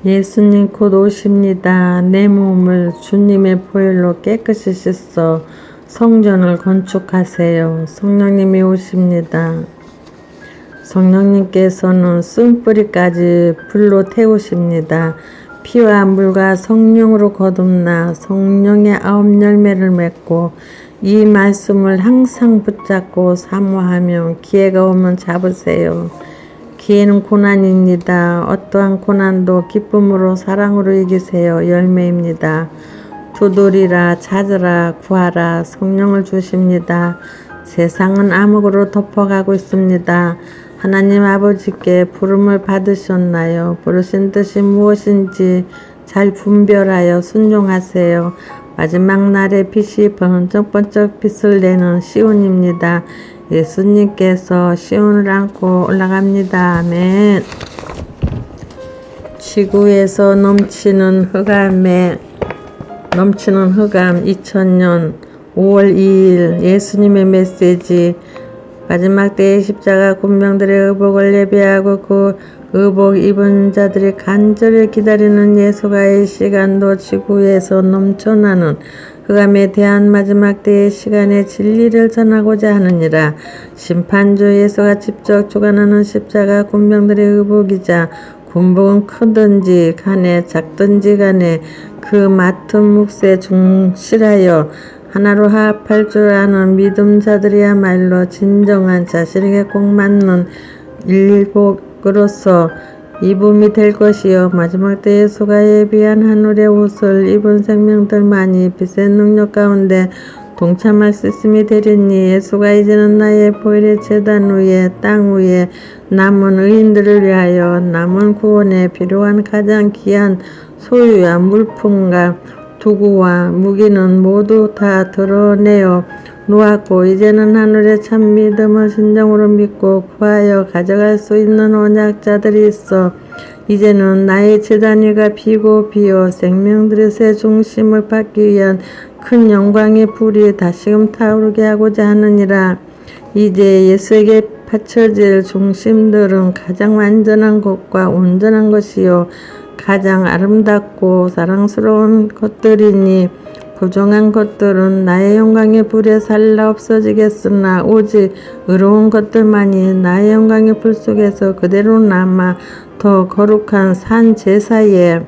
예수님 곧 오십니다. 내 몸을 주님의 보혈로 깨끗이 씻어 성전을 건축하세요. 성령님이 오십니다. 성령님께서는 쓴뿌리까지 불로 태우십니다. 피와 물과 성령으로 거듭나 성령의 9열매를 맺고 이 말씀을 항상 붙잡고 사모하며 기회가 오면 잡으세요. 기회는 고난입니다. 어떠한 고난도 기쁨으로 사랑으로 이기세요. 열매입니다. 두드리라, 찾으라, 구하라, 성령을 주십니다. 세상은 암흑으로 덮어가고 있습니다. 하나님 아버지께 부름을 받으셨나요? 부르신 뜻이 무엇인지 잘 분별하여 순종하세요. 마지막 날에 빛이 번쩍번쩍 빛을 내는 시온입니다. 예수님께서 시온을 안고 올라갑니다. 아멘. 지구에서 넘치는 흑암 2000년 5월 2일 예수님의 메시지. 마지막 때의 십자가 군병들의 의복을 예배하고 그 의복 입은 자들이 간절히 기다리는 예수가의 시간도 지구에서 넘쳐나는 흑암에 대한 마지막 때의 시간에 진리를 전하고자 하느니라. 심판주 예수가 직접 주관하는 십자가 군병들의 의복이자 군복은 크든지 간에 작든지 간에 그 맡은 몫에 충실하여 하나로 화합할 줄 아는 믿음자들이야말로 진정한 자신에게 꼭 맞는 일복으로서 입음이 될 것이요. 마지막 때 예수가 예비한 하늘의 옷을 입은 생명들만이 빛의 능력 가운데 동참할 수 있음이 되리니 예수가 이제는 나의 보혈의 제단 위에 땅 위에 남은 의인들을 위하여 남은 구원에 필요한 가장 귀한 소유와 물품과 도구와 무기는 모두 다 드러내어 놓았고 이제는 하늘의 참 믿음을 진정으로 믿고 구하여 가져갈 수 있는 언약자들이 있어 이제는 나의 제단위가 비고 비어 생명들의 새 중심을 받기 위한 큰 영광의 불이 다시금 타오르게 하고자 하느니라. 이제 예수에게 바쳐질 중심들은 가장 완전한 것과 온전한 것이요 가장 아름답고 사랑스러운 것들이니 부정한 것들은 나의 영광의 불에 살라 없어지겠으나 오직 의로운 것들만이 나의 영광의 불 속에서 그대로 남아 더 거룩한 산 제사의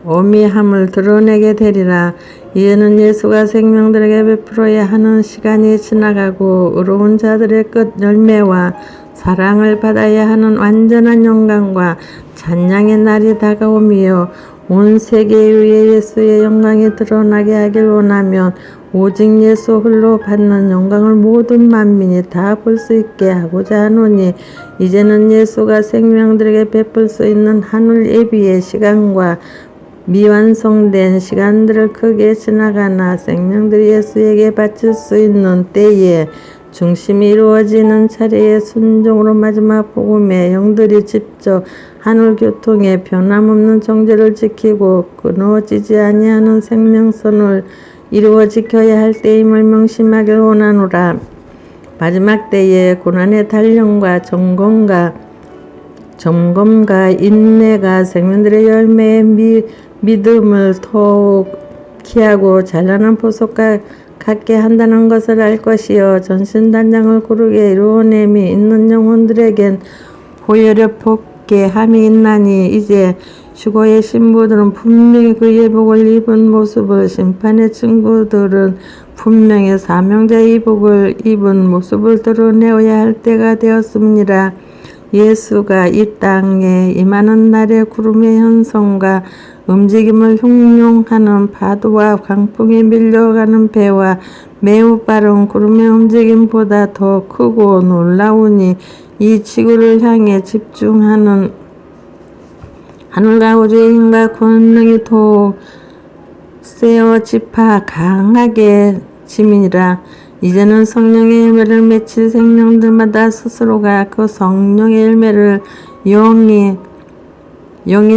어미함을 드러내게 되리라. 이에는 예수가 생명들에게 베풀어야 하는 시간이 지나가고 의로운 자들의 끝 열매와 사랑을 받아야 하는 완전한 영광과 찬양의 날이 다가오며 온 세계 위에 예수의 영광이 드러나게 하길 원하면 오직 예수 홀로 받는 영광을 모든 만민이 다 볼 수 있게 하고자 하노니 이제는 예수가 생명들에게 베풀 수 있는 하늘 예비의 시간과 미완성된 시간들을 크게 지나가나 생명들이 예수에게 바칠 수 있는 때에 중심이 이루어지는 차례에 순종으로 마지막 복음에 영들이 직접 하늘 교통의 변함없는 정제를 지키고 끊어지지 아니하는 생명선을 이루어 지켜야 할 때임을 명심하길 원하노라. 마지막 때에 고난의 단련과 점검과 인내가 생명들의 열매의 믿음을 더욱 귀하고 찬란한 보석과 갖게 한다는 것을 알 것이요 전신단장을 고르게 이루어냄이 있는 영혼들에겐 보혈의 복개함이 있나니 이제 휴거의 신부들은 분명히 그 예복을 입은 모습을 심판의 친구들은 분명히 사명자의 이복을 입은 모습을 드러내어야 할 때가 되었습니다. 예수가 이 땅에 임하는 날의 구름의 현성과 움직임을 흉룡하는 파도와 강풍이 밀려가는 배와 매우 빠른 구름의 움직임보다 더 크고 놀라우니 이 지구를 향해 집중하는 하늘과 우주의 힘과 권능이 더욱 세어 지파 강하게 짐이라. 이제는 성령의 열매를 맺힐 생명들마다 스스로가 그 성령의 열매를 영의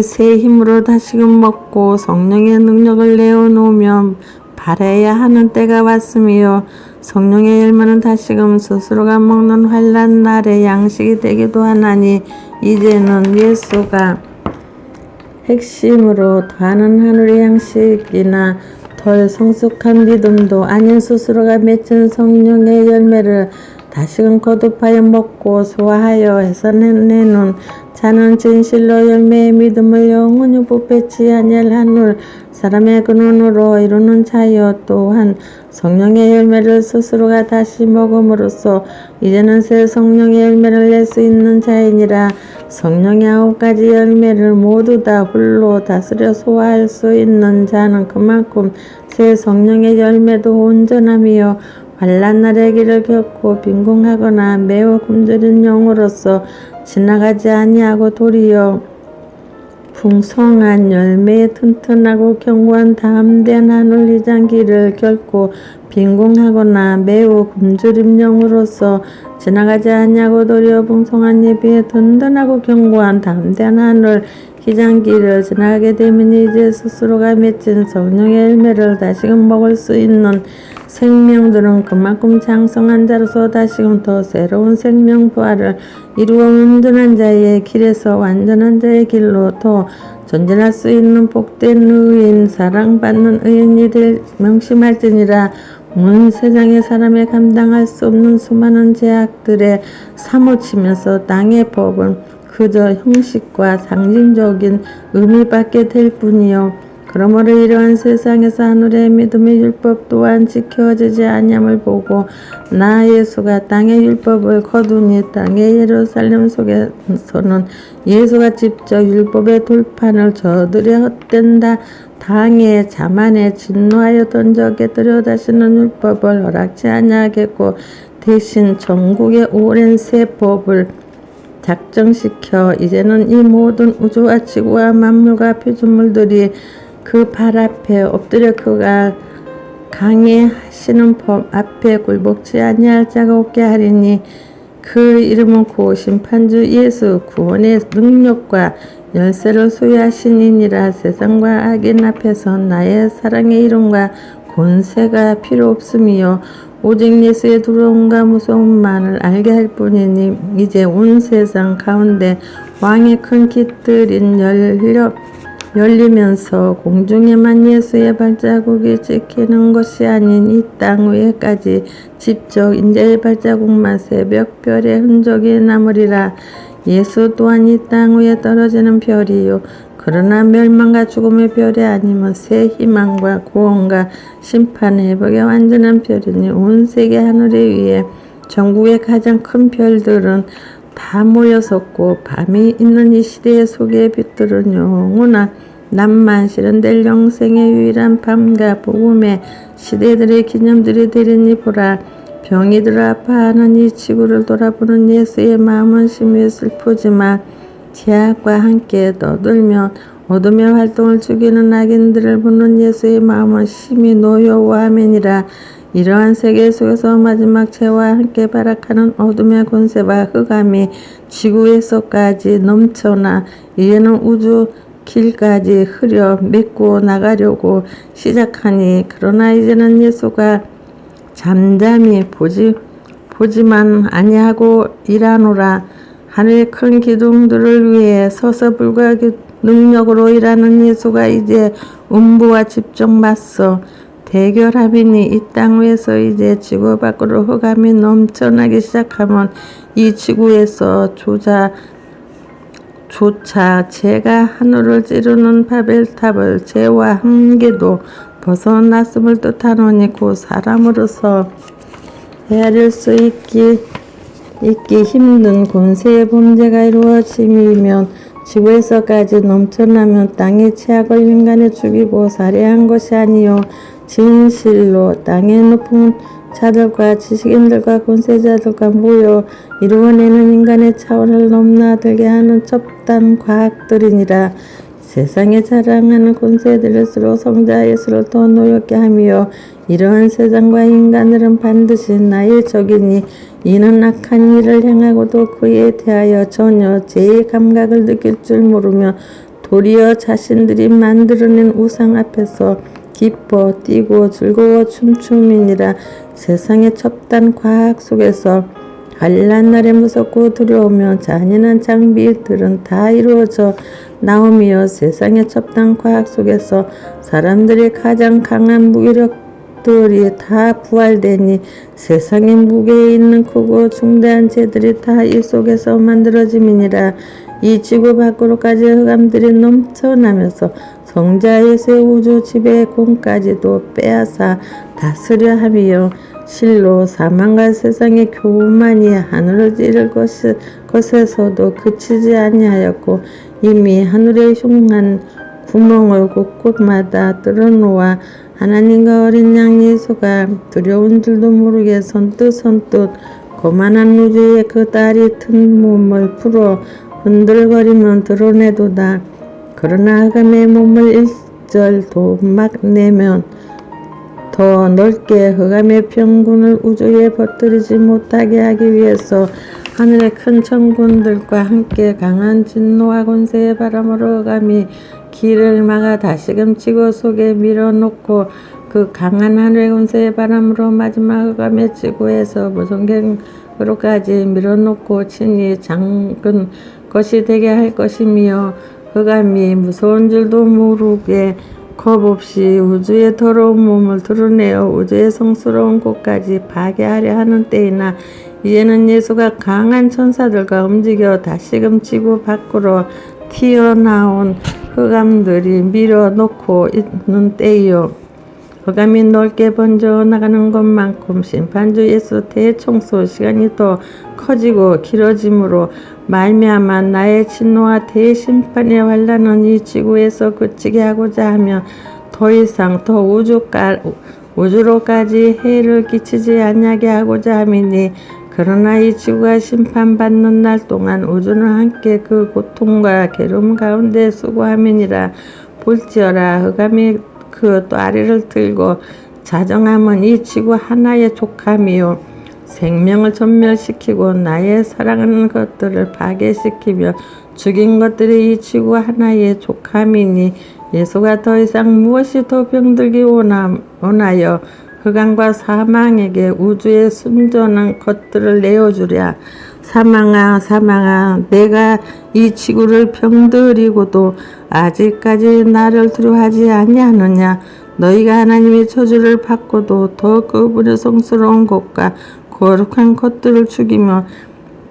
새 힘으로 다시금 먹고 성령의 능력을 내어놓으면 바라야 하는 때가 왔으며 성령의 열매는 다시금 스스로가 먹는 환난 날의 양식이 되기도 하나니 이제는 예수가 핵심으로 더하는 하늘의 양식이나 덜 성숙한 믿음도 아닌 스스로가 맺은 성령의 열매를 다시금 거듭하여 먹고 소화하여 해서내는 자는 진실로 열매의 믿음을 영원히 부패치 아니할 하늘 사람의 근원으로 이루는 자여 또한 성령의 열매를 스스로가 다시 먹음으로써 이제는 새 성령의 열매를 낼 수 있는 자이니라. 성령의 9가지 열매를 모두 다 홀로 다스려 소화할 수 있는 자는 그만큼 새 성령의 열매도 온전함이요 환난 날의 길을 겪고 빈궁하거나 매우 굶주린 영으로서 지나가지 아니하고 도리어 풍성한 열매에 튼튼하고 견고한 담대한 하늘 이장 길을 결코 빈궁하거나 매우 굶주린 영으로서 지나가지 아니하고 도리어 풍성한 예비에 든든하고 견고한 담대한 하늘 희장 길을 지나가게 되면 이제 스스로가 맺힌 성령의 열매를 다시금 먹을 수 있는 생명들은 그만큼 장성한 자로서 다시금 더 새로운 생명 부활을 이루어 온전한 자의 길에서 완전한 자의 길로 더 전진할 수 있는 복된 의인 사랑받는 의인이 될 명심할지니라. 온 세상의 사람이 감당할 수 없는 수많은 제약들에 사무치면서 땅의 법은 그저 형식과 상징적인 의미밖에 될 뿐이요 그러므로 이러한 세상에서 하늘의 믿음의 율법 또한 지켜지지 아니함을 보고 나 예수가 땅의 율법을 거두니 땅의 예루살렘 속에서는 예수가 직접 율법의 돌판을 저들의 헛된 당의 자만에 진노하여 던져 깨뜨려 다시는 율법을 허락지 아니하겠고 대신 전국의 오랜 새 법을 작정시켜 이제는 이 모든 우주와 지구와 만물과 피조물들이 그 발 앞에 엎드려 그가 강해하시는 법 앞에 굴복지 아니할 자가 없게 하리니 그 이름은 곧 심판주 예수 구원의 능력과 열쇠를 소유하시니라. 세상과 악인 앞에서 나의 사랑의 이름과 권세가 필요 없음이요 오직 예수의 두려움과 무서움만을 알게 할 뿐이니 이제 온 세상 가운데 왕의 큰 깃들인 열리면서 공중에만 예수의 발자국이 찍히는 것이 아닌 이 땅 위에까지 직접 인자의 발자국만 새벽별의 흔적이 남으리라. 예수 또한 이 땅 위에 떨어지는 별이요 그러나 멸망과 죽음의 별이 아니면 새 희망과 구원과 심판의 회복의 완전한 별이니 온 세계 하늘 위에 전국의 가장 큰 별들은 다 모여섰고 밤이 있는 이 시대의 속에 빛들은 영원한 남만 실현될 영생의 유일한 밤과 복음의 시대들의 기념들이 되리니 보라. 병이 들어 아파하는 이 지구를 돌아보는 예수의 마음은 심히 슬프지만 제약과 함께 떠들며 어둠의 활동을 죽이는 악인들을 보는 예수의 마음은 심히 노여워함이니라. 이러한 세계 속에서 마지막 죄와 함께 발악하는 어둠의 권세와 흑암이 지구에서까지 넘쳐나 이제는 우주 길까지 흐려 메꾸어 나가려고 시작하니 그러나 이제는 예수가 잠잠히 보지만 아니하고 일하노라. 하늘의 큰 기둥들을 위해 서서 불과하게 능력으로 일하는 예수가 이제 음부와 직접 맞서 대결하비니 이 땅 위에서 이제 지구 밖으로 흑암이 넘쳐나기 시작하면 이 지구에서 조차 죄가 하늘을 찌르는 바벨탑을 죄와 한계도 벗어났음을 뜻하노니 곧 사람으로서 헤아릴 수 있기 힘든 권세의 범죄가 이루어짐이면 지구에서까지 넘쳐나면 땅의 죄악을 인간에 죽이고 살해한 것이 아니요 진실로 땅의 높은 자들과 지식인들과 권세자들과 모여 이루어내는 인간의 차원을 넘나들게 하는 첩단 과학들이니라. 세상에 자랑하는 권세들일수록 성자 예수를 더 노엽게 하며 이러한 세상과 인간들은 반드시 나의 적이니 이는 악한 일을 행하고도 그에 대하여 전혀 죄의 감각을 느낄 줄 모르며 도리어 자신들이 만들어낸 우상 앞에서 기뻐 뛰고 즐거워 춤춤이니라. 세상의 첩단 과학 속에서 환난 날에 무섭고 두려우며 잔인한 장비들은 다 이루어져 나오며 세상의 첩단 과학 속에서 사람들의 가장 강한 무기력들이 다 부활되니 세상의 무게에 있는 크고 중대한 죄들이 다 이 속에서 만들어짐이니라. 이 지구 밖으로까지 흑암들이 넘쳐나면서 성자의 새 우주 지배의 공까지도 빼앗아 다스려 함이요 실로 사망과 세상의 교만이 하늘을 찌를 것에서도 그치지 아니하였고 이미 하늘의 흉한 구멍을 곳곳마다 뚫어놓아 하나님과 어린 양 예수가 두려운 줄도 모르게 선뜻 거만한 우주의 그 다리 튼 몸을 풀어 흔들거리면 드러내도다. 그러나 흑암의 몸을 일절도 막 내면 더 넓게 흑암의 병군을 우주에 퍼뜨리지 못하게 하기 위해서 하늘의 큰 천군들과 함께 강한 진노와 권세의 바람으로 흑암이 길을 막아 다시금 지구 속에 밀어놓고 그 강한 하늘의 권세의 바람으로 마지막 흑암의 지구에서 무성경으로까지 밀어놓고 친히 장근 것이 되게 할 것이며 흑암이 무서운 줄도 모르게 겁없이 우주의 더러운 몸을 드러내어 우주의 성스러운 곳까지 파괴하려 하는 때이나 이제는 예수가 강한 천사들과 움직여 다시금 지구 밖으로 튀어나온 흑암들이 밀어놓고 있는 때이요. 흑암이 넓게 번져 나가는 것만큼 심판주 예수 대청소 시간이 더 커지고 길어짐으로 말미암아 나의 진노와 대심판의 환난은 이 지구에서 그치게 하고자 하며 더 이상 더 우주로까지 해를 끼치지 아니하게 하고자 함이니 그러나 이 지구가 심판받는 날 동안 우주는 함께 그 고통과 괴로움 가운데 수고함이니라. 볼지어라 흑암이 그 다리를 들고 자정함은 이 지구 하나의 족함이요 생명을 전멸시키고 나의 사랑하는 것들을 파괴시키며 죽인 것들이 이 지구 하나의 족함이니 예수가 더 이상 무엇이 더 병들기 원하여 흑암과 사망에게 우주의 순전한 것들을 내어주랴. 사망아 내가 이 지구를 병들이고도 아직까지 나를 두려워하지 아니하느냐. 너희가 하나님의 저주를 받고도 더 그분의 성스러운 것과 거룩한 것들을 죽이며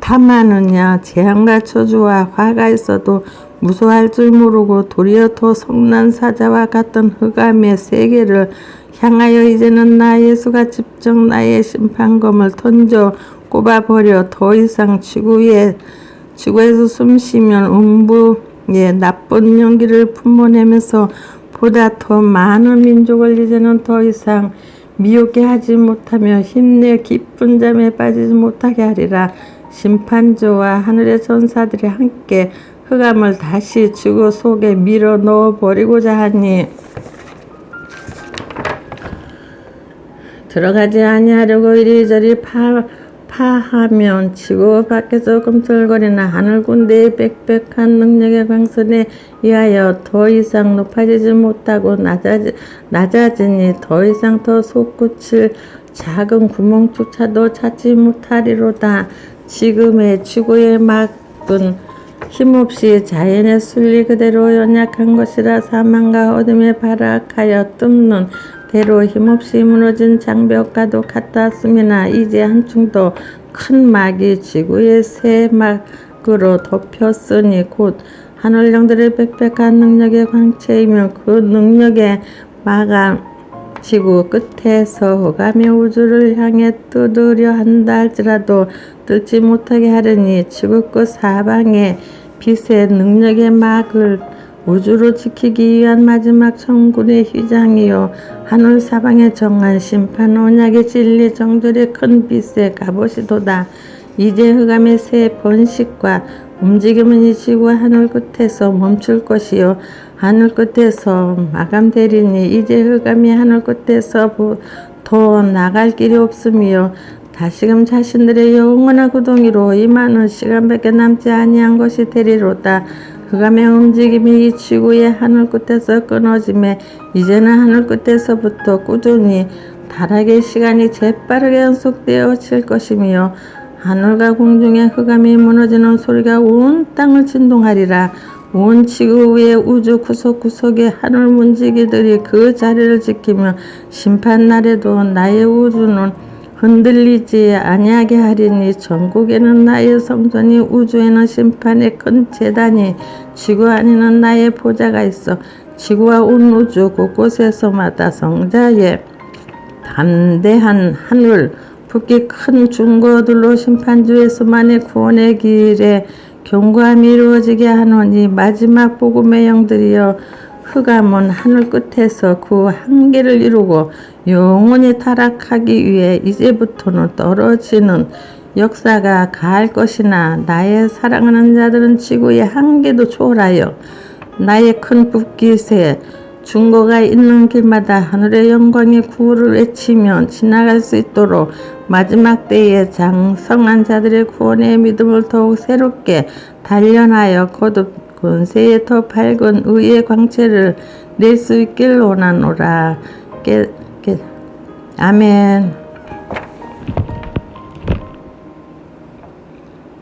탐하느냐. 재앙과 저주와 화가 있어도 무서워할 줄 모르고 도리어 더 성난 사자와 같은 흑암의 세계를 향하여 이제는 나 예수가 직접 나의 심판검을 던져 꼽아버려 더 이상 지구에서 숨쉬면 음부의 나쁜 연기를 품어내면서 보다 더 많은 민족을 이제는 더 이상 미혹게 하지 못하며 힘내 깊은 잠에 빠지지 못하게 하리라. 심판주와 하늘의 전사들이 함께 흑암을 다시 지구 속에 밀어 넣어 버리고자 하니 들어가지 아니하려고 이리저리 파하면 지구 밖에서 꿈틀거리나 하늘 군대의 빽빽한 능력의 광선에 의하여 더 이상 높아지지 못하고 낮아지니 더 이상 더 솟구칠 작은 구멍조차도 찾지 못하리로다. 지금의 지구의 막은 힘없이 자연의 순리 그대로 연약한 것이라 사망과 어둠에 발악하여 뚫는 대로 힘없이 무너진 장벽과도 같았음이나 이제 한층 더 큰 막이 지구의 새 막으로 덮였으니 곧 하늘령들의 빽빽한 능력의 광채이며 그 능력의 막아 지구 끝에서 흑암의 우주를 향해 뜯으려 한다 할지라도 뚫지 못하게 하려니 지구 끝 사방에 빛의 능력의 막을 우주로 지키기 위한 마지막 천군의 휘장이요 하늘 사방에 정한 심판 언약의 진리 정절의 큰 빛의 갑옷이도다. 이제 흑암의 새 번식과 움직임은 이 지구 하늘 끝에서 멈출 것이요 하늘 끝에서 마감되리니 이제 흑암이 하늘 끝에서 더 나갈 길이 없으며 다시금 자신들의 영원한 구덩이로 임하는 시간밖에 남지 아니한 것이 되리로다. 흑암의 움직임이 이 지구의 하늘 끝에서 끊어짐에 이제는 하늘 끝에서부터 꾸준히 타락의 시간이 재빠르게 연속되어질 것이며 하늘과 공중의 흑암이 무너지는 소리가 온 땅을 진동하리라. 온 지구 위의 우주 구석구석의 하늘 문지기들이 그 자리를 지키며 심판날에도 나의 우주는 흔들리지 아니하게 하리니 전국에는 나의 성전이 우주에는 심판의 큰 제단이 지구 안에는 나의 보좌가 있어 지구와 온 우주 곳곳에서마다 성자의 담대한 하늘 붓기 큰 중거들로 심판주에서만의 구원의 길에 경고함이 이루어지게 하노니 마지막 복음의 영들이여 흑암은 하늘 끝에서 그 한계를 이루고 영원히 타락하기 위해 이제부터는 떨어지는 역사가 가할 것이나 나의 사랑하는 자들은 지구의 한계도 초월하여 나의 큰 붓깃에 중고가 있는 길마다 하늘의 영광의 구호를 외치며 지나갈 수 있도록 마지막 때에 장성한 자들의 구원의 믿음을 더욱 새롭게 단련하여 거듭 권세에 더 밝은 의의 광채를 낼 수 있길 원하노라. 아멘.